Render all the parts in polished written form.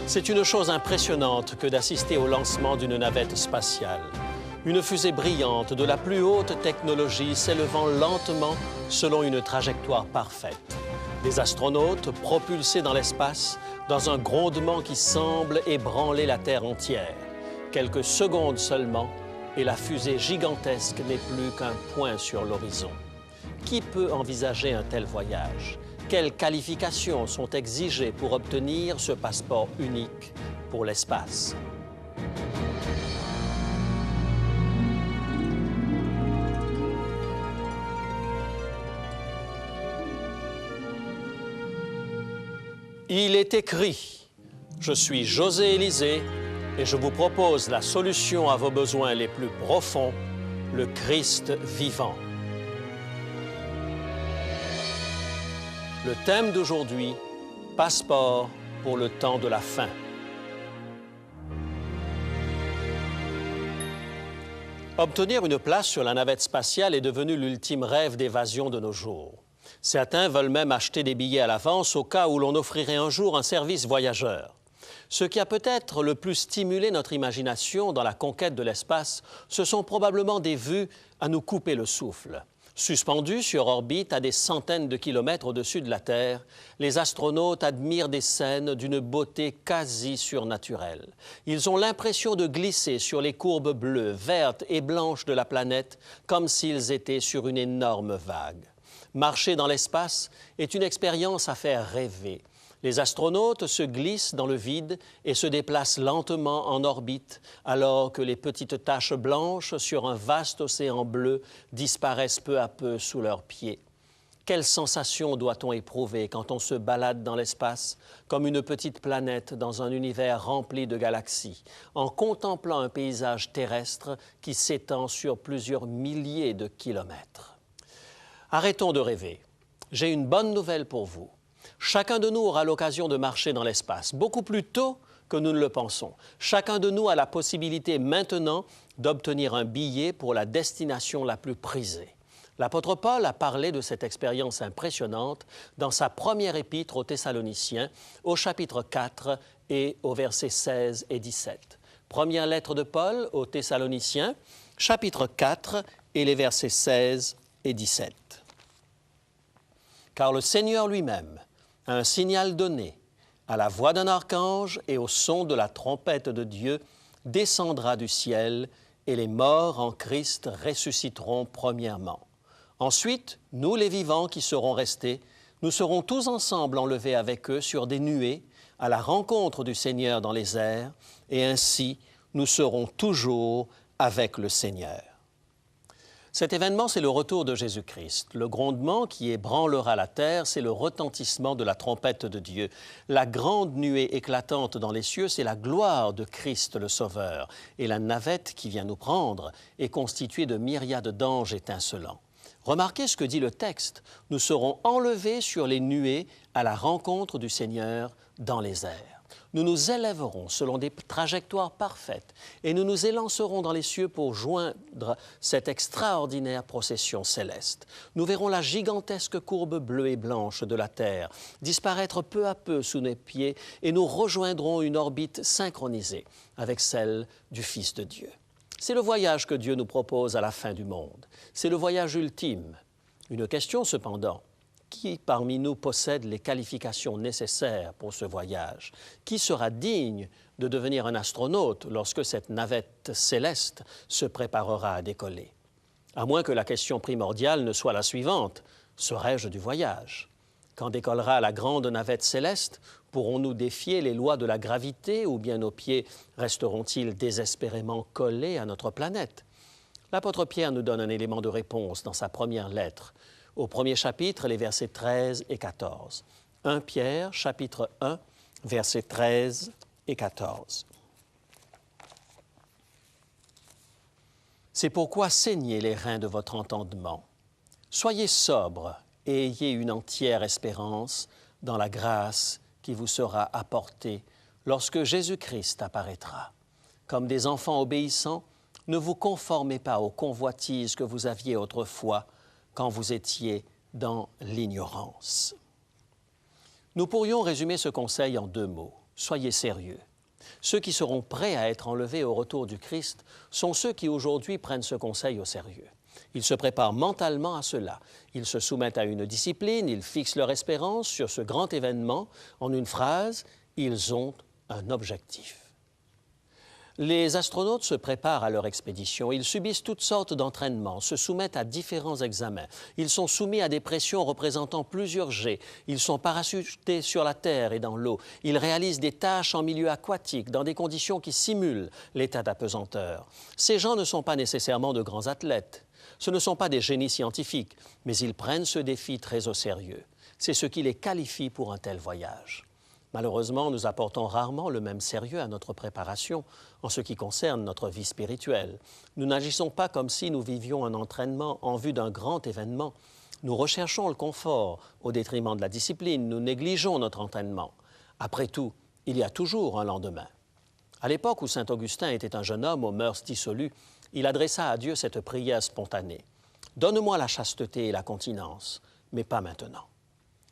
C'est une chose impressionnante que d'assister au lancement d'une navette spatiale. Une fusée brillante de la plus haute technologie s'élevant lentement selon une trajectoire parfaite. Des astronautes propulsés dans l'espace dans un grondement qui semble ébranler la Terre entière. Quelques secondes seulement et la fusée gigantesque n'est plus qu'un point sur l'horizon. Qui peut envisager un tel voyage? Quelles qualifications sont exigées pour obtenir ce passeport unique pour l'espace? Il est écrit, je suis José Élysée et je vous propose la solution à vos besoins les plus profonds, le Christ vivant. Le thème d'aujourd'hui, passeport pour le temps de la fin. Obtenir une place sur la navette spatiale est devenu l'ultime rêve d'évasion de nos jours. Certains veulent même acheter des billets à l'avance au cas où l'on offrirait un jour un service voyageur. Ce qui a peut-être le plus stimulé notre imagination dans la conquête de l'espace, ce sont probablement des vues à nous couper le souffle. Suspendus sur orbite à des centaines de kilomètres au-dessus de la Terre, les astronautes admirent des scènes d'une beauté quasi surnaturelle. Ils ont l'impression de glisser sur les courbes bleues, vertes et blanches de la planète comme s'ils étaient sur une énorme vague. Marcher dans l'espace est une expérience à faire rêver. Les astronautes se glissent dans le vide et se déplacent lentement en orbite alors que les petites taches blanches sur un vaste océan bleu disparaissent peu à peu sous leurs pieds. Quelle sensation doit-on éprouver quand on se balade dans l'espace comme une petite planète dans un univers rempli de galaxies, en contemplant un paysage terrestre qui s'étend sur plusieurs milliers de kilomètres? Arrêtons de rêver. J'ai une bonne nouvelle pour vous. Chacun de nous aura l'occasion de marcher dans l'espace, beaucoup plus tôt que nous ne le pensons. Chacun de nous a la possibilité maintenant d'obtenir un billet pour la destination la plus prisée. L'apôtre Paul a parlé de cette expérience impressionnante dans sa première épître aux Thessaloniciens, au chapitre 4 et au versets 16 et 17. Première lettre de Paul aux Thessaloniciens, chapitre 4 et les versets 16 et 17. Car le Seigneur lui-même, à un signal donné, à la voix d'un archange et au son de la trompette de Dieu, descendra du ciel et les morts en Christ ressusciteront premièrement. Ensuite, nous les vivants qui serons restés, nous serons tous ensemble enlevés avec eux sur des nuées à la rencontre du Seigneur dans les airs, et ainsi nous serons toujours avec le Seigneur. Cet événement, c'est le retour de Jésus-Christ. Le grondement qui ébranlera la terre, c'est le retentissement de la trompette de Dieu. La grande nuée éclatante dans les cieux, c'est la gloire de Christ le Sauveur. Et la navette qui vient nous prendre est constituée de myriades d'anges étincelants. Remarquez ce que dit le texte. Nous serons enlevés sur les nuées à la rencontre du Seigneur dans les airs. Nous nous élèverons selon des trajectoires parfaites et nous nous élancerons dans les cieux pour joindre cette extraordinaire procession céleste. Nous verrons la gigantesque courbe bleue et blanche de la Terre disparaître peu à peu sous nos pieds et nous rejoindrons une orbite synchronisée avec celle du Fils de Dieu. C'est le voyage que Dieu nous propose à la fin du monde. C'est le voyage ultime. Une question cependant. Qui parmi nous possède les qualifications nécessaires pour ce voyage? Qui sera digne de devenir un astronaute lorsque cette navette céleste se préparera à décoller? À moins que la question primordiale ne soit la suivante, serai-je du voyage? Quand décollera la grande navette céleste, pourrons-nous défier les lois de la gravité ou bien nos pieds resteront-ils désespérément collés à notre planète? L'apôtre Pierre nous donne un élément de réponse dans sa première lettre, au premier chapitre, les versets 13 et 14. 1 Pierre, chapitre 1, versets 13 et 14. C'est pourquoi saignez les reins de votre entendement. Soyez sobres et ayez une entière espérance dans la grâce qui vous sera apportée lorsque Jésus-Christ apparaîtra. Comme des enfants obéissants, ne vous conformez pas aux convoitises que vous aviez autrefois quand vous étiez dans l'ignorance. Nous pourrions résumer ce conseil en 2 mots. soyez sérieux. Ceux qui seront prêts à être enlevés au retour du Christ sont ceux qui aujourd'hui prennent ce conseil au sérieux. Ils se préparent mentalement à cela. Ils se soumettent à une discipline, ils fixent leur espérance sur ce grand événement. En une phrase, ils ont un objectif. Les astronautes se préparent à leur expédition. Ils subissent toutes sortes d'entraînements, se soumettent à différents examens. Ils sont soumis à des pressions représentant plusieurs jets. Ils sont parachutés sur la terre et dans l'eau. Ils réalisent des tâches en milieu aquatique, dans des conditions qui simulent l'état d'apesanteur. Ces gens ne sont pas nécessairement de grands athlètes. Ce ne sont pas des génies scientifiques, mais ils prennent ce défi très au sérieux. C'est ce qui les qualifie pour un tel voyage. Malheureusement, nous apportons rarement le même sérieux à notre préparation en ce qui concerne notre vie spirituelle. Nous n'agissons pas comme si nous vivions un entraînement en vue d'un grand événement. Nous recherchons le confort au détriment de la discipline. Nous négligeons notre entraînement. Après tout, il y a toujours un lendemain. À l'époque où saint Augustin était un jeune homme aux mœurs dissolues, il adressa à Dieu cette prière spontanée. « Donne-moi la chasteté et la continence, mais pas maintenant. »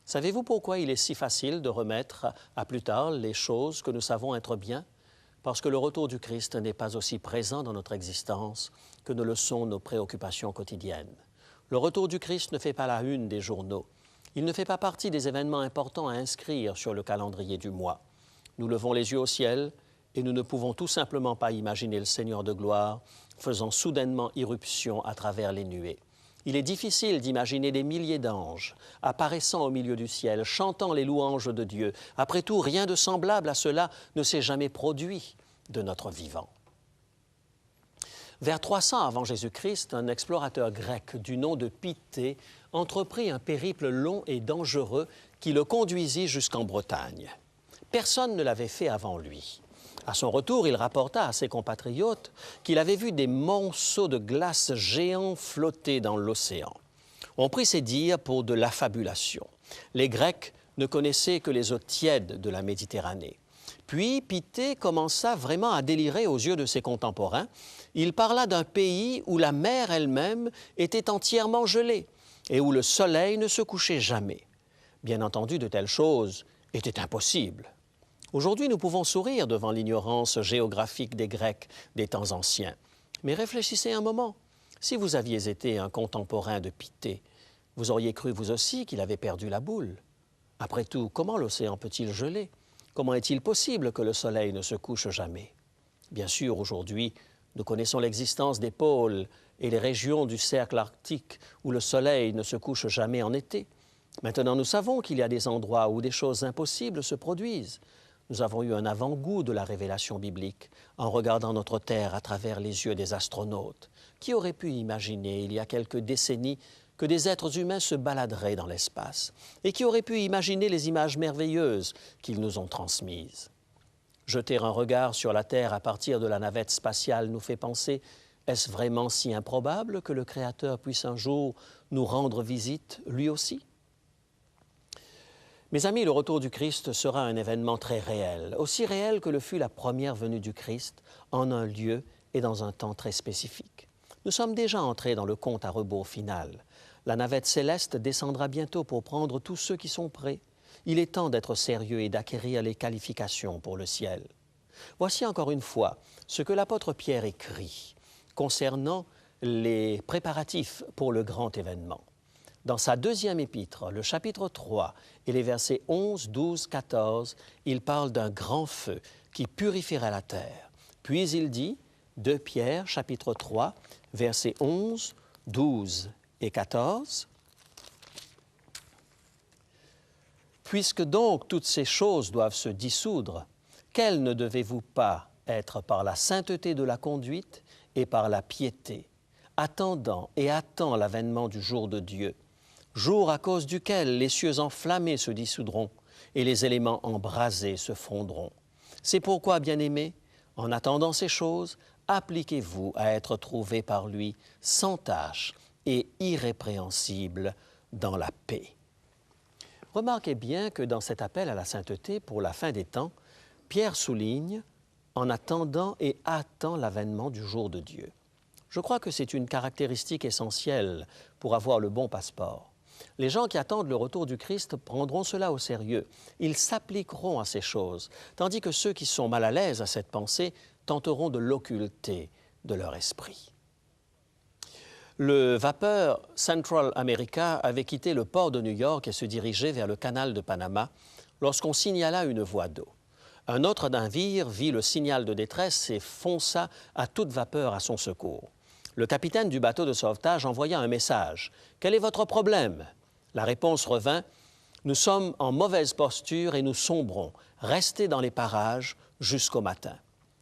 Savez-vous pourquoi il est si facile de remettre à plus tard les choses que nous savons être bien? Parce que le retour du Christ n'est pas aussi présent dans notre existence que ne le sont nos préoccupations quotidiennes. Le retour du Christ ne fait pas la une des journaux. Il ne fait pas partie des événements importants à inscrire sur le calendrier du mois. Nous levons les yeux au ciel et nous ne pouvons tout simplement pas imaginer le Seigneur de gloire faisant soudainement irruption à travers les nuées. Il est difficile d'imaginer des milliers d'anges apparaissant au milieu du ciel, chantant les louanges de Dieu. Après tout, rien de semblable à cela ne s'est jamais produit de notre vivant. Vers 300 avant Jésus-Christ, un explorateur grec du nom de Pitthée entreprit un périple long et dangereux qui le conduisit jusqu'en Bretagne. Personne ne l'avait fait avant lui. À son retour, il rapporta à ses compatriotes qu'il avait vu des monceaux de glace géants flotter dans l'océan. On prit ces dires pour de l'affabulation. Les Grecs ne connaissaient que les eaux tièdes de la Méditerranée. Puis Pitthée commença vraiment à délirer aux yeux de ses contemporains. Il parla d'un pays où la mer elle-même était entièrement gelée et où le soleil ne se couchait jamais. Bien entendu, de telles choses étaient impossibles. Aujourd'hui, nous pouvons sourire devant l'ignorance géographique des Grecs des temps anciens. Mais réfléchissez un moment. Si vous aviez été un contemporain de Pitthée, vous auriez cru vous aussi qu'il avait perdu la boule. Après tout, comment l'océan peut-il geler? Comment est-il possible que le soleil ne se couche jamais? Bien sûr, aujourd'hui, nous connaissons l'existence des pôles et les régions du cercle arctique où le soleil ne se couche jamais en été. Maintenant, nous savons qu'il y a des endroits où des choses impossibles se produisent. Nous avons eu un avant-goût de la révélation biblique en regardant notre Terre à travers les yeux des astronautes. Qui aurait pu imaginer, il y a quelques décennies, que des êtres humains se baladeraient dans l'espace? Et qui aurait pu imaginer les images merveilleuses qu'ils nous ont transmises? Jeter un regard sur la Terre à partir de la navette spatiale nous fait penser, est-ce vraiment si improbable que le Créateur puisse un jour nous rendre visite, lui aussi? Mes amis, le retour du Christ sera un événement très réel, aussi réel que le fut la première venue du Christ, en un lieu et dans un temps très spécifique. Nous sommes déjà entrés dans le compte à rebours final. La navette céleste descendra bientôt pour prendre tous ceux qui sont prêts. Il est temps d'être sérieux et d'acquérir les qualifications pour le ciel. Voici encore une fois ce que l'apôtre Pierre écrit concernant les préparatifs pour le grand événement. Dans sa deuxième épître, le chapitre 3 et les versets 11, 12, 14, il parle d'un grand feu qui purifierait la terre. Puis il dit, 2 Pierre, chapitre 3, versets 11, 12 et 14, « Puisque donc toutes ces choses doivent se dissoudre, quelles ne devez-vous pas être par la sainteté de la conduite et par la piété, attendant et attend l'avènement du jour de Dieu, jour à cause duquel les cieux enflammés se dissoudront et les éléments embrasés se fondront. C'est pourquoi, bien-aimés, en attendant ces choses, appliquez-vous à être trouvés par lui sans tache et irrépréhensibles dans la paix. » Remarquez bien que dans cet appel à la sainteté pour la fin des temps, Pierre souligne « en attendant et attend l'avènement du jour de Dieu ». Je crois que c'est une caractéristique essentielle pour avoir le bon passeport. Les gens qui attendent le retour du Christ prendront cela au sérieux. Ils s'appliqueront à ces choses, tandis que ceux qui sont mal à l'aise à cette pensée tenteront de l'occulter de leur esprit. Le vapeur Central America avait quitté le port de New York et se dirigeait vers le canal de Panama lorsqu'on signala une voie d'eau. Un autre navire vit le signal de détresse et fonça à toute vapeur à son secours. Le capitaine du bateau de sauvetage envoya un message. « Quel est votre problème ?» La réponse revint. « Nous sommes en mauvaise posture et nous sombrons. Restez dans les parages jusqu'au matin. »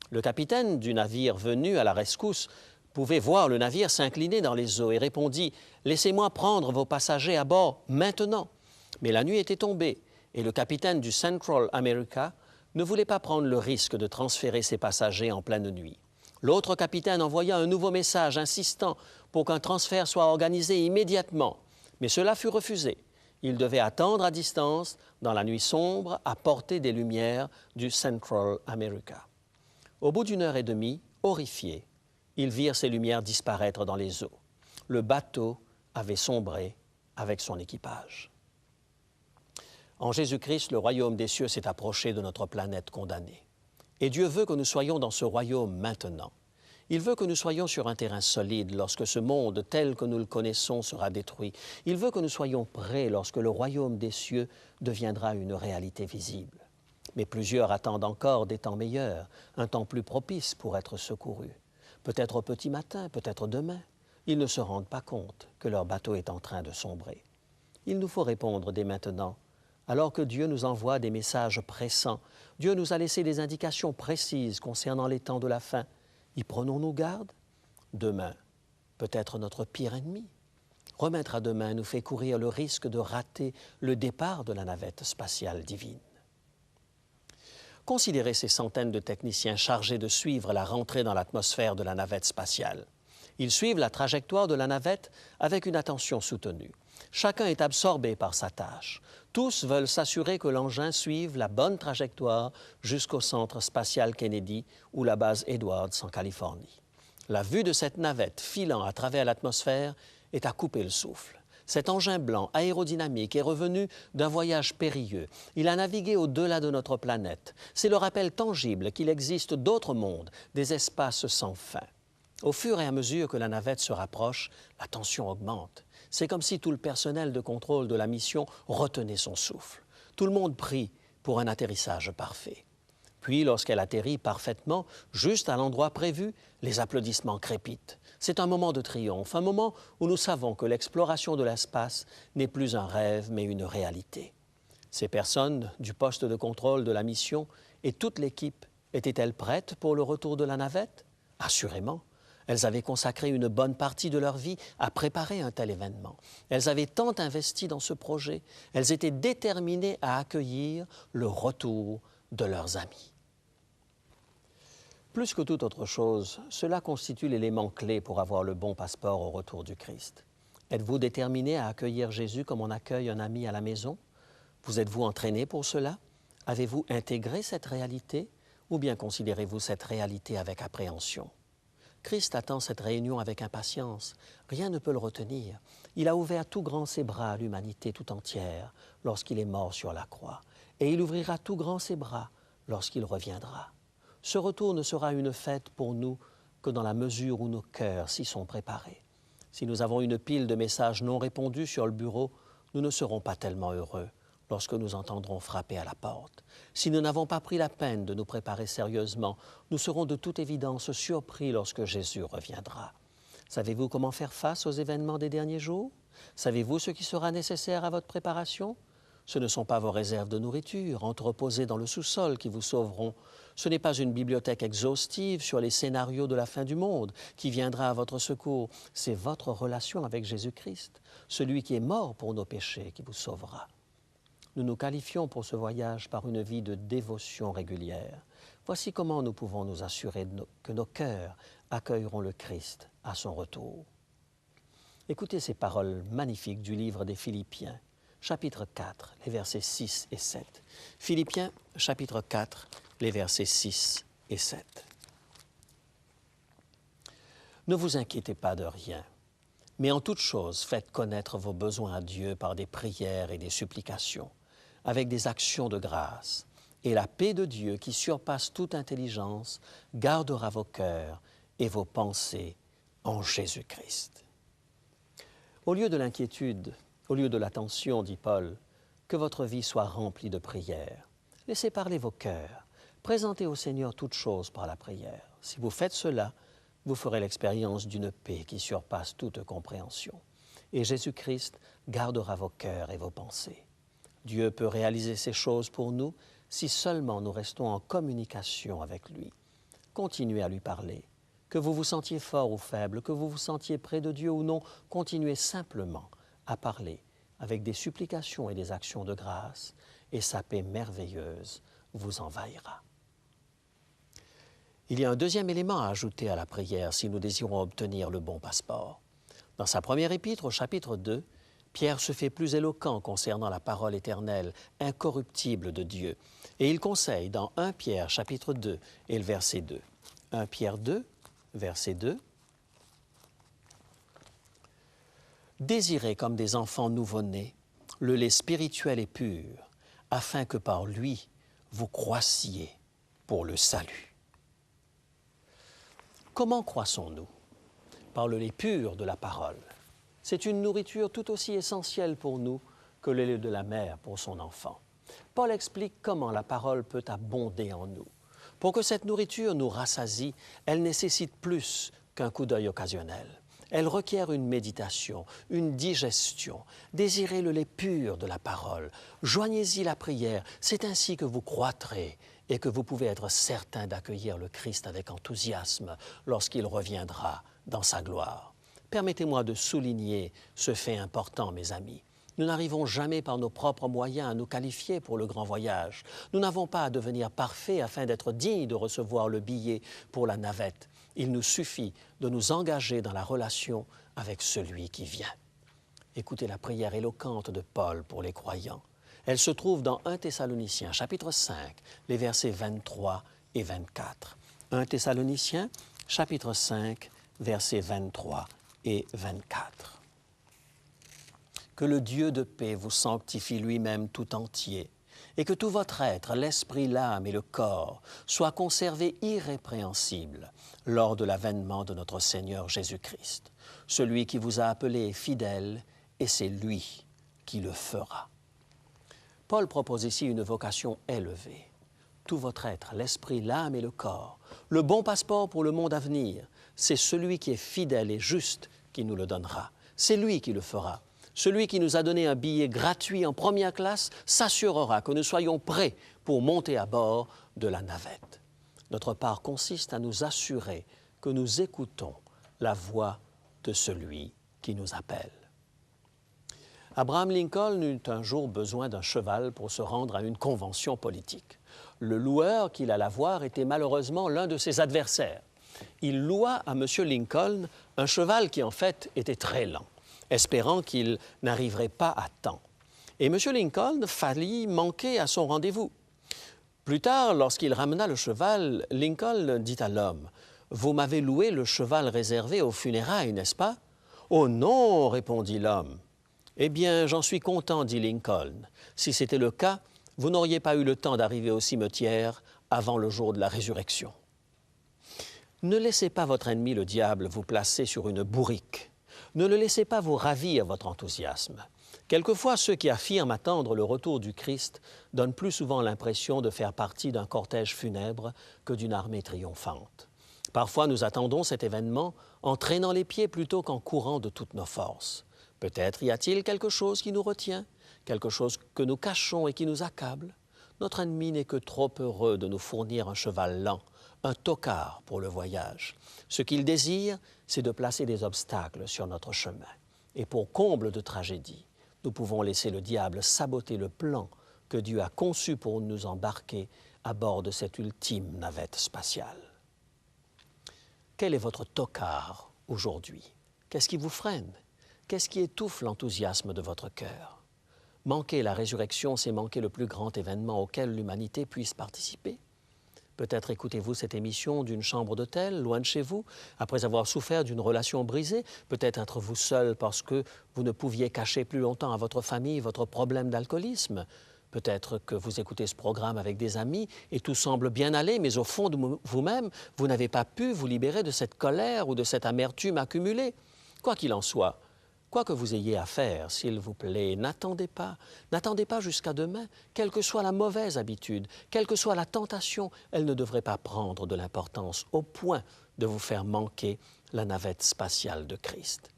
Le capitaine du navire venu à la rescousse pouvait voir le navire s'incliner dans les eaux et répondit « Laissez-moi prendre vos passagers à bord maintenant. » Mais la nuit était tombée et le capitaine du Central America ne voulait pas prendre le risque de transférer ses passagers en pleine nuit. L'autre capitaine envoya un nouveau message insistant pour qu'un transfert soit organisé immédiatement, mais cela fut refusé. Il devait attendre à distance, dans la nuit sombre, à portée des lumières du Central America. Au bout d'une heure et demie, horrifiés, ils virent ces lumières disparaître dans les eaux. Le bateau avait sombré avec son équipage. En Jésus-Christ, le royaume des cieux s'est approché de notre planète condamnée. Et Dieu veut que nous soyons dans ce royaume maintenant. Il veut que nous soyons sur un terrain solide lorsque ce monde tel que nous le connaissons sera détruit. Il veut que nous soyons prêts lorsque le royaume des cieux deviendra une réalité visible. Mais plusieurs attendent encore des temps meilleurs, un temps plus propice pour être secourus. Peut-être au petit matin, peut-être demain. Ils ne se rendent pas compte que leur bateau est en train de sombrer. Il nous faut répondre dès maintenant. Alors que Dieu nous envoie des messages pressants, Dieu nous a laissé des indications précises concernant les temps de la fin. Y prenons-nous garde? Demain peut être notre pire ennemi. Remettre à demain nous fait courir le risque de rater le départ de la navette spatiale divine. Considérez ces centaines de techniciens chargés de suivre la rentrée dans l'atmosphère de la navette spatiale. Ils suivent la trajectoire de la navette avec une attention soutenue. Chacun est absorbé par sa tâche. Tous veulent s'assurer que l'engin suive la bonne trajectoire jusqu'au centre spatial Kennedy ou la base Edwards en Californie. La vue de cette navette filant à travers l'atmosphère est à couper le souffle. Cet engin blanc aérodynamique est revenu d'un voyage périlleux. Il a navigué au-delà de notre planète. C'est le rappel tangible qu'il existe d'autres mondes, des espaces sans fin. Au fur et à mesure que la navette se rapproche, la tension augmente. C'est comme si tout le personnel de contrôle de la mission retenait son souffle. Tout le monde prie pour un atterrissage parfait. Puis, lorsqu'elle atterrit parfaitement, juste à l'endroit prévu, les applaudissements crépitent. C'est un moment de triomphe, un moment où nous savons que l'exploration de l'espace n'est plus un rêve, mais une réalité. Ces personnes du poste de contrôle de la mission et toute l'équipe étaient-elles prêtes pour le retour de la navette? Assurément. Elles avaient consacré une bonne partie de leur vie à préparer un tel événement. Elles avaient tant investi dans ce projet. Elles étaient déterminées à accueillir le retour de leurs amis. Plus que toute autre chose, cela constitue l'élément clé pour avoir le bon passeport au retour du Christ. Êtes-vous déterminé à accueillir Jésus comme on accueille un ami à la maison? Vous êtes-vous entraîné pour cela? Avez-vous intégré cette réalité? Ou bien considérez-vous cette réalité avec appréhension? Christ attend cette réunion avec impatience. Rien ne peut le retenir. Il a ouvert tout grand ses bras à l'humanité tout entière lorsqu'il est mort sur la croix. Et il ouvrira tout grand ses bras lorsqu'il reviendra. Ce retour ne sera une fête pour nous que dans la mesure où nos cœurs s'y sont préparés. Si nous avons une pile de messages non répondus sur le bureau, nous ne serons pas tellement heureux lorsque nous entendrons frapper à la porte. Si nous n'avons pas pris la peine de nous préparer sérieusement, nous serons de toute évidence surpris lorsque Jésus reviendra. Savez-vous comment faire face aux événements des derniers jours? Savez-vous ce qui sera nécessaire à votre préparation? Ce ne sont pas vos réserves de nourriture entreposées dans le sous-sol qui vous sauveront. Ce n'est pas une bibliothèque exhaustive sur les scénarios de la fin du monde qui viendra à votre secours. C'est votre relation avec Jésus-Christ, celui qui est mort pour nos péchés, qui vous sauvera. Nous nous qualifions pour ce voyage par une vie de dévotion régulière. Voici comment nous pouvons nous assurer que nos cœurs accueilleront le Christ à son retour. Écoutez ces paroles magnifiques du livre des Philippiens, chapitre 4, les versets 6 et 7. Philippiens, chapitre 4, les versets 6 et 7. Ne vous inquiétez pas de rien, Mais en toute chose, faites connaître vos besoins à Dieu par des prières et des supplications, avec des actions de grâce. Et la paix de Dieu, qui surpasse toute intelligence, gardera vos cœurs et vos pensées en Jésus-Christ. Au lieu de l'inquiétude, au lieu de la tension, dit Paul, que votre vie soit remplie de prières. Laissez parler vos cœurs. Présentez au Seigneur toutes choses par la prière. Si vous faites cela, vous ferez l'expérience d'une paix qui surpasse toute compréhension. Et Jésus-Christ gardera vos cœurs et vos pensées. Dieu peut réaliser ces choses pour nous si seulement nous restons en communication avec lui. Continuez à lui parler. Que vous vous sentiez fort ou faible, que vous vous sentiez près de Dieu ou non, continuez simplement à parler avec des supplications et des actions de grâce, et sa paix merveilleuse vous envahira. Il y a un deuxième élément à ajouter à la prière si nous désirons obtenir le bon passeport. Dans sa première épître, au chapitre 2, Pierre se fait plus éloquent concernant la parole éternelle, incorruptible de Dieu, et il conseille dans 1 Pierre, chapitre 2, et le verset 2. 1 Pierre 2, verset 2. « Désirez comme des enfants nouveau-nés le lait spirituel et pur, afin que par lui vous croissiez pour le salut. » Comment croissons-nous? Par le lait pur de la parole. C'est une nourriture tout aussi essentielle pour nous que le lait de la mère pour son enfant. Paul explique comment la parole peut abonder en nous. Pour que cette nourriture nous rassasie, elle nécessite plus qu'un coup d'œil occasionnel. Elle requiert une méditation, une digestion. Désirez le lait pur de la parole. Joignez-y la prière. C'est ainsi que vous croîtrez et que vous pouvez être certain d'accueillir le Christ avec enthousiasme lorsqu'il reviendra dans sa gloire. Permettez-moi de souligner ce fait important, mes amis. Nous n'arrivons jamais par nos propres moyens à nous qualifier pour le grand voyage. Nous n'avons pas à devenir parfaits afin d'être dignes de recevoir le billet pour la navette. Il nous suffit de nous engager dans la relation avec celui qui vient. Écoutez la prière éloquente de Paul pour les croyants. Elle se trouve dans 1 Thessaloniciens, chapitre 5, les versets 23 et 24. 1 Thessaloniciens, chapitre 5, versets 23 et 24. Que le Dieu de paix vous sanctifie lui-même tout entier, et que tout votre être, l'esprit, l'âme et le corps, soient conservés irrépréhensibles lors de l'avènement de notre Seigneur Jésus-Christ. Celui qui vous a appelé est fidèle, et c'est lui qui le fera. Paul propose ici une vocation élevée. Tout votre être, l'esprit, l'âme et le corps, le bon passeport pour le monde à venir, c'est celui qui est fidèle et juste qui nous le donnera. C'est lui qui le fera. Celui qui nous a donné un billet gratuit en première classe s'assurera que nous soyons prêts pour monter à bord de la navette. Notre part consiste à nous assurer que nous écoutons la voix de celui qui nous appelle. Abraham Lincoln eut un jour besoin d'un cheval pour se rendre à une convention politique. Le loueur qu'il alla voir était malheureusement l'un de ses adversaires. Il loua à M. Lincoln un cheval qui en fait était très lent, espérant qu'il n'arriverait pas à temps. Et M. Lincoln faillit manquer à son rendez-vous. Plus tard, lorsqu'il ramena le cheval, Lincoln dit à l'homme, « Vous m'avez loué le cheval réservé aux funérailles, n'est-ce pas? »« Oh non, répondit l'homme. »« Eh bien, j'en suis content, dit Lincoln. Si c'était le cas, vous n'auriez pas eu le temps d'arriver au cimetière avant le jour de la résurrection. » Ne laissez pas votre ennemi, le diable, vous placer sur une bourrique. Ne le laissez pas vous ravir votre enthousiasme. Quelquefois, ceux qui affirment attendre le retour du Christ donnent plus souvent l'impression de faire partie d'un cortège funèbre que d'une armée triomphante. Parfois, nous attendons cet événement en traînant les pieds plutôt qu'en courant de toutes nos forces. Peut-être y a-t-il quelque chose qui nous retient, quelque chose que nous cachons et qui nous accable. Notre ennemi n'est que trop heureux de nous fournir un cheval lent, un tocard pour le voyage. Ce qu'il désire, c'est de placer des obstacles sur notre chemin. Et pour comble de tragédie, nous pouvons laisser le diable saboter le plan que Dieu a conçu pour nous embarquer à bord de cette ultime navette spatiale. Quel est votre tocard aujourd'hui? Qu'est-ce qui vous freine? Qu'est-ce qui étouffe l'enthousiasme de votre cœur? Manquer la résurrection, c'est manquer le plus grand événement auquel l'humanité puisse participer. Peut-être écoutez-vous cette émission d'une chambre d'hôtel, loin de chez vous, après avoir souffert d'une relation brisée. Peut-être êtes-vous seul parce que vous ne pouviez cacher plus longtemps à votre famille votre problème d'alcoolisme. Peut-être que vous écoutez ce programme avec des amis et tout semble bien aller, mais au fond de vous-même, vous n'avez pas pu vous libérer de cette colère ou de cette amertume accumulée. Quoi qu'il en soit, quoi que vous ayez à faire, s'il vous plaît, n'attendez pas jusqu'à demain. Quelle que soit la mauvaise habitude, quelle que soit la tentation, elle ne devrait pas prendre de l'importance au point de vous faire manquer la navette spatiale de Christ.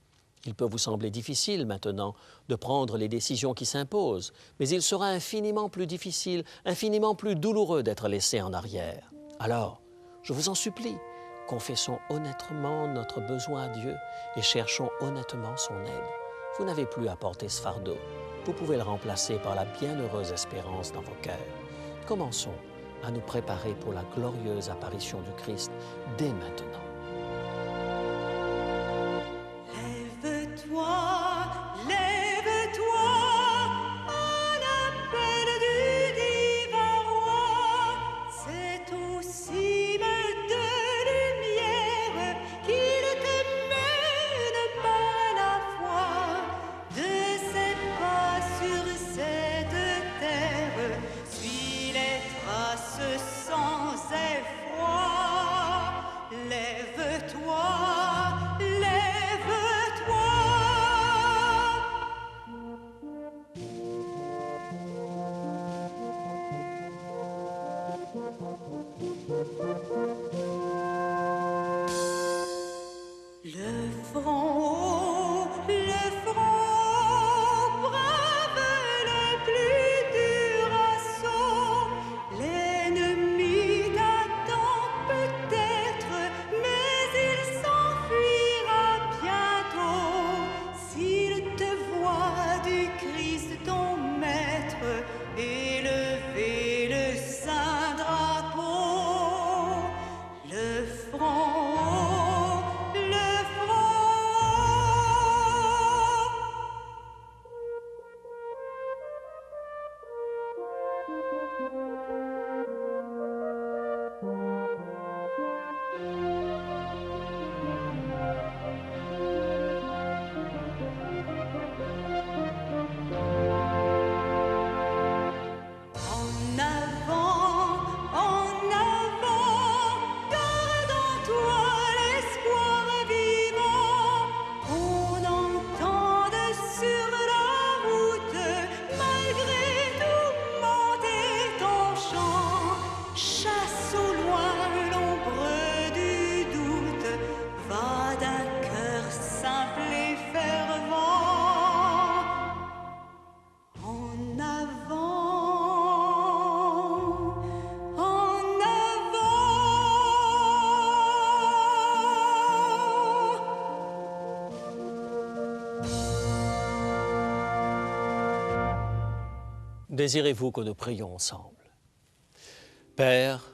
Il peut vous sembler difficile maintenant de prendre les décisions qui s'imposent, mais il sera infiniment plus difficile, infiniment plus douloureux d'être laissé en arrière. Alors, je vous en supplie, confessons honnêtement notre besoin à Dieu et cherchons honnêtement son aide. Vous n'avez plus à porter ce fardeau. Vous pouvez le remplacer par la bienheureuse espérance dans vos cœurs. Commençons à nous préparer pour la glorieuse apparition du Christ dès maintenant. Désirez-vous que nous prions ensemble? Père,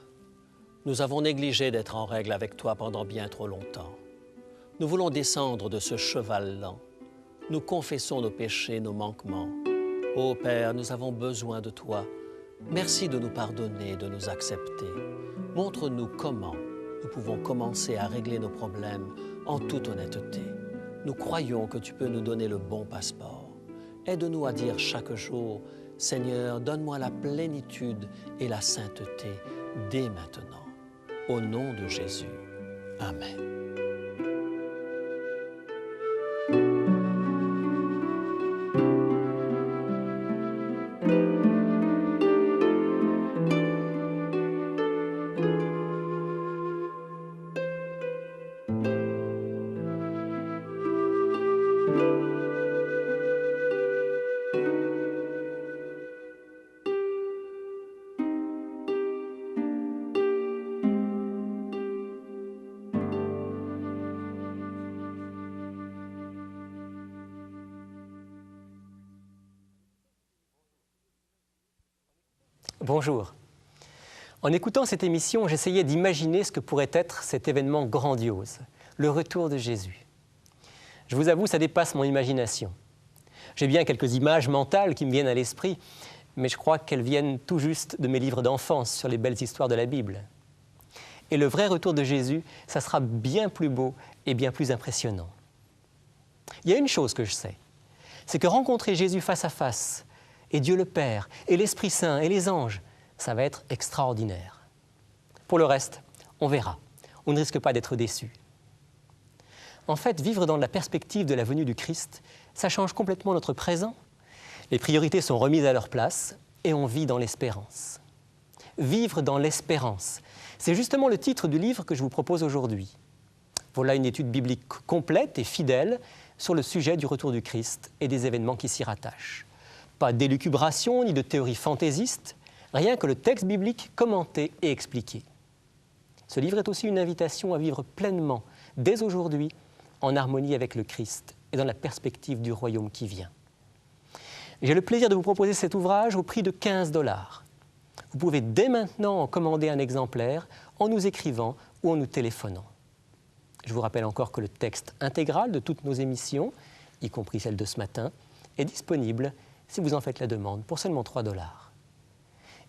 nous avons négligé d'être en règle avec toi pendant bien trop longtemps. Nous voulons descendre de ce cheval lent. Nous confessons nos péchés, nos manquements. Ô Père, nous avons besoin de toi. Merci de nous pardonner, de nous accepter. Montre-nous comment nous pouvons commencer à régler nos problèmes en toute honnêteté. Nous croyons que tu peux nous donner le bon passeport. Aide-nous à dire chaque jour: Seigneur, donne-moi la plénitude et la sainteté dès maintenant. Au nom de Jésus. Amen. Bonjour. En écoutant cette émission, j'essayais d'imaginer ce que pourrait être cet événement grandiose, le retour de Jésus. Je vous avoue, ça dépasse mon imagination. J'ai bien quelques images mentales qui me viennent à l'esprit, mais je crois qu'elles viennent tout juste de mes livres d'enfance sur les belles histoires de la Bible. Et le vrai retour de Jésus, ça sera bien plus beau et bien plus impressionnant. Il y a une chose que je sais, c'est que rencontrer Jésus face à face, et Dieu le Père, et l'Esprit Saint, et les anges, ça va être extraordinaire. Pour le reste, on verra. On ne risque pas d'être déçus. En fait, vivre dans la perspective de la venue du Christ, ça change complètement notre présent. Les priorités sont remises à leur place et on vit dans l'espérance. Vivre dans l'espérance, c'est justement le titre du livre que je vous propose aujourd'hui. Voilà une étude biblique complète et fidèle sur le sujet du retour du Christ et des événements qui s'y rattachent. Pas d'élucubration ni de théorie fantaisiste, rien que le texte biblique commenté et expliqué. Ce livre est aussi une invitation à vivre pleinement, dès aujourd'hui, en harmonie avec le Christ et dans la perspective du royaume qui vient. J'ai le plaisir de vous proposer cet ouvrage au prix de 15 $. Vous pouvez dès maintenant en commander un exemplaire en nous écrivant ou en nous téléphonant. Je vous rappelle encore que le texte intégral de toutes nos émissions, y compris celle de ce matin, est disponible si vous en faites la demande pour seulement 3 $.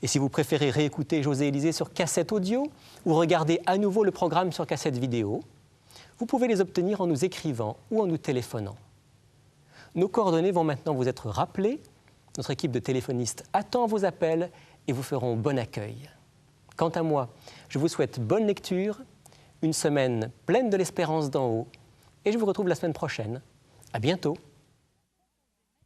Et si vous préférez réécouter José Élysée sur cassette audio ou regarder à nouveau le programme sur cassette vidéo, vous pouvez les obtenir en nous écrivant ou en nous téléphonant. Nos coordonnées vont maintenant vous être rappelées. Notre équipe de téléphonistes attend vos appels et vous feront bon accueil. Quant à moi, je vous souhaite bonne lecture, une semaine pleine de l'espérance d'en haut, et je vous retrouve la semaine prochaine. À bientôt.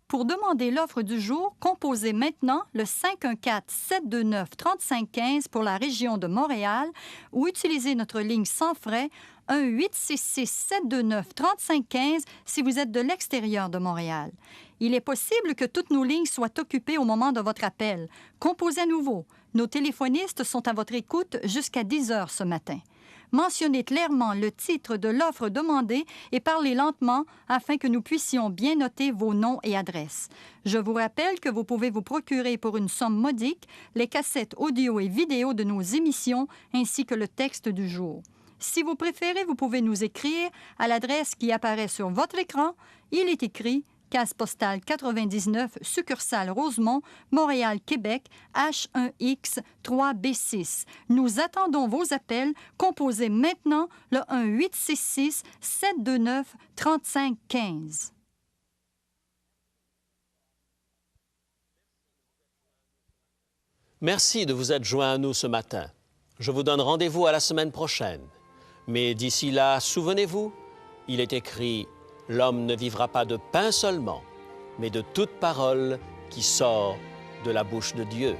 Pour demander l'offre du jour, composez maintenant le 514-729-3515 pour la région de Montréal ou utilisez notre ligne sans frais 1-866-729-3515 si vous êtes de l'extérieur de Montréal. Il est possible que toutes nos lignes soient occupées au moment de votre appel. Composez à nouveau. Nos téléphonistes sont à votre écoute jusqu'à 10 heures ce matin. Mentionnez clairement le titre de l'offre demandée et parlez lentement afin que nous puissions bien noter vos noms et adresses. Je vous rappelle que vous pouvez vous procurer pour une somme modique les cassettes audio et vidéo de nos émissions ainsi que le texte du jour. Si vous préférez, vous pouvez nous écrire à l'adresse qui apparaît sur votre écran. Il est écrit Case postale 99, succursale Rosemont, Montréal, Québec, H1X 3B6. Nous attendons vos appels. Composez maintenant le 1-866-729-3515. Merci de vous être joints à nous ce matin. Je vous donne rendez-vous à la semaine prochaine. Mais d'ici là, souvenez-vous, il est écrit « L'homme ne vivra pas de pain seulement, mais de toute parole qui sort de la bouche de Dieu. »